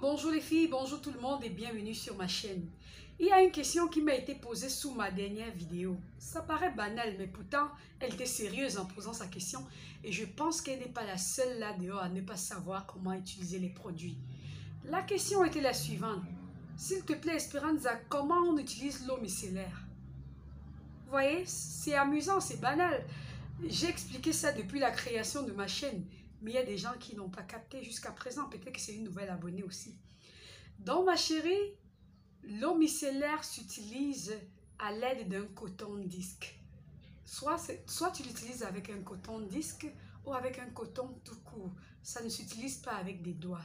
bonjour les filles, bonjour tout le monde et bienvenue sur ma chaîne. Il y a une question qui m'a été posée sous ma dernière vidéo. Ça paraît banal, mais pourtant, elle était sérieuse en posant sa question et je pense qu'elle n'est pas la seule là dehors à ne pas savoir comment utiliser les produits. La question était la suivante. S'il te plaît, Esperanza, comment on utilise l'eau micellaire? Vous voyez, c'est amusant, c'est banal. J'ai expliqué ça depuis la création de ma chaîne, mais il y a des gens qui n'ont pas capté jusqu'à présent. Peut-être que c'est une nouvelle abonnée aussi. Donc, ma chérie, l'eau micellaire s'utilise à l'aide d'un coton-disque. Soit tu l'utilises avec un coton-disque ou avec un coton tout court. Ça ne s'utilise pas avec des doigts.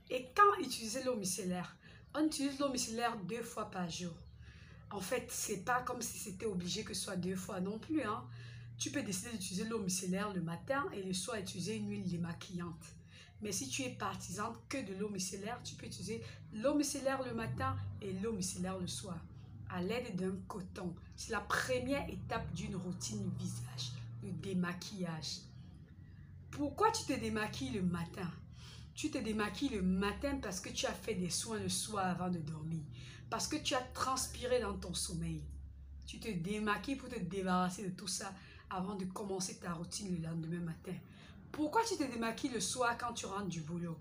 Et quand utiliser l'eau micellaire? On utilise l'eau micellaire 2 fois par jour. En fait, c'est pas comme si c'était obligé que ce soit 2 fois non plus, hein. Tu peux décider d'utiliser l'eau micellaire le matin et le soir utiliser une huile démaquillante. Mais si tu es partisane que de l'eau micellaire, tu peux utiliser l'eau micellaire le matin et l'eau micellaire le soir à l'aide d'un coton. C'est la première étape d'une routine visage, le démaquillage. Pourquoi tu te démaquilles le matin? Tu te démaquilles le matin parce que tu as fait des soins le soir avant de dormir. Parce que tu as transpiré dans ton sommeil. Tu te démaquilles pour te débarrasser de tout ça avant de commencer ta routine le lendemain matin. Pourquoi tu te démaquilles le soir quand tu rentres du boulot?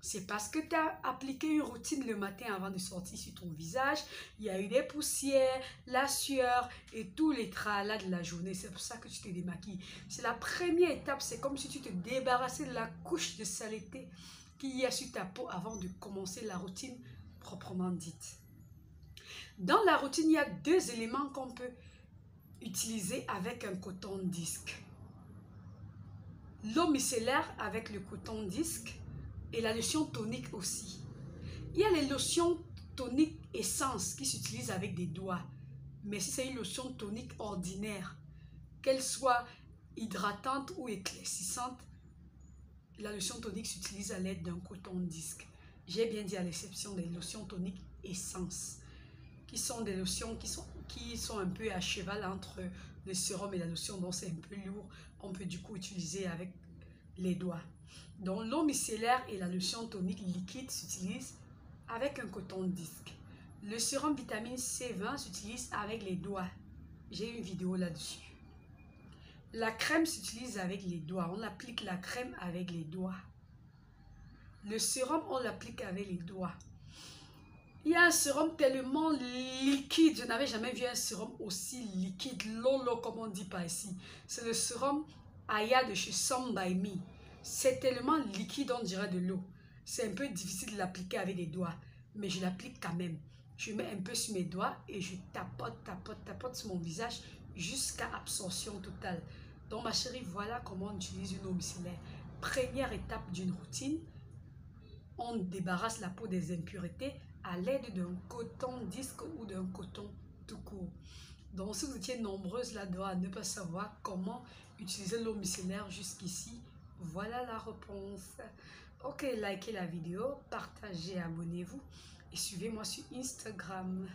C'est parce que tu as appliqué une routine le matin avant de sortir sur ton visage. Il y a eu des poussières, la sueur et tous les tralala de la journée. C'est pour ça que tu te démaquilles. C'est la première étape. C'est comme si tu te débarrassais de la couche de saleté qu'il y a sur ta peau avant de commencer la routine proprement dite. Dans la routine, il y a 2 éléments qu'on peut utiliser avec un coton-disque. L'eau micellaire avec le coton-disque et la lotion tonique aussi. Il y a les lotions toniques essence qui s'utilisent avec des doigts. Mais si c'est une lotion tonique ordinaire, qu'elle soit hydratante ou éclaircissante, la lotion tonique s'utilise à l'aide d'un coton-disque. J'ai bien dit à l'exception des lotions toniques essence, qui sont des lotions qui sont un peu à cheval entre le sérum et la lotion, donc c'est un peu lourd. On peut du coup utiliser avec les doigts. Donc l'eau micellaire et la lotion tonique liquide s'utilisent avec un coton-disque. Le sérum vitamine C20 s'utilise avec les doigts. J'ai une vidéo là-dessus. La crème s'utilise avec les doigts. On applique la crème avec les doigts. Le sérum, on l'applique avec les doigts. Il y a un sérum tellement liquide. Je n'avais jamais vu un sérum aussi liquide. Lolo, comme on dit par ici. C'est le sérum Aya de chez Some By Me. C'est tellement liquide, on dirait de l'eau. C'est un peu difficile de l'appliquer avec les doigts. Mais je l'applique quand même. Je mets un peu sur mes doigts et je tapote sur mon visage jusqu'à absorption totale. Donc ma chérie, voilà comment on utilise une eau micellaire. Première étape d'une routine. On débarrasse la peau des impuretés à l'aide d'un coton-disque ou d'un coton tout court. Donc, si vous étiez nombreuses là-dedans à ne pas savoir comment utiliser l'eau micellaire jusqu'ici, voilà la réponse. Ok, likez la vidéo, partagez, abonnez-vous et suivez-moi sur Instagram.